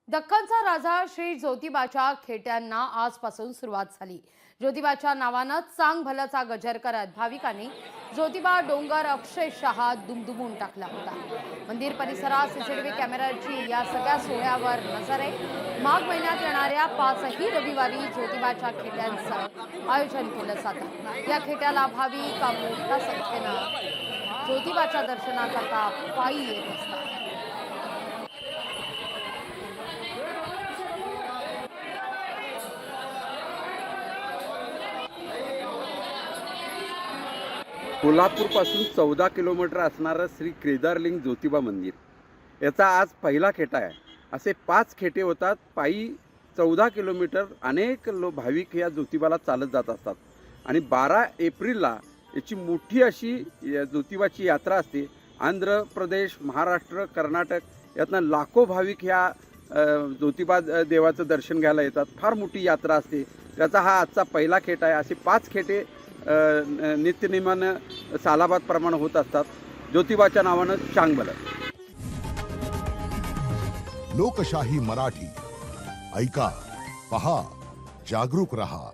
दख्खनचा राजा श्री ज्योतिबाच्या खेट्यांना आजपासून सुरुवात झाली। ज्योतिबाच्या नावानं चांग भल्याचा गजर करत भाविकांनी ज्योतिबा डोंगर अक्षरशः दुमदुमून टाकला होता। मंदिर परिसरात सीसीटीव्ही कॅमेऱ्याची या सगळ्या सोहळ्यावर नजर आहे। माघ महिन्यात येणाऱ्या 5ही रविवारी ज्योतिबाच्या खेट्यांचं आयोजन केलं जातं। या खेट्याला भाविक मोठ्या संख्येनं ज्योतिबाच्या दर्शनाकरता पायी येत असतात। कोल्हापूरपासून 14 किलोमीटर असणारं श्री केदारलिंग ज्योतिबा मंदिर याचा आज पहिला खेटा आहे। असे 5 खेटे होतात। पायी 14 किलोमीटर अनेक भाविक या ज्योतिबाला चालत जात असतात आणि 12 एप्रिलला याची मोठी अशी ज्योतिबाची यात्रा असते। आंध्र प्रदेश, महाराष्ट्र, कर्नाटक यातनं लाखो भाविक ह्या ज्योतिबा देवाचं दर्शन घ्यायला येतात। फार मोठी यात्रा असते। त्याचा हा आजचा पहिला खेटा आहे। असे 5 खेटे नित्यनेमानं सालाबाद प्रमाणे होत असतात। ज्योतिबाच्या नावानं चांगभलं। लोकशाही मराठी ऐका, पहा, जागरूक रहा।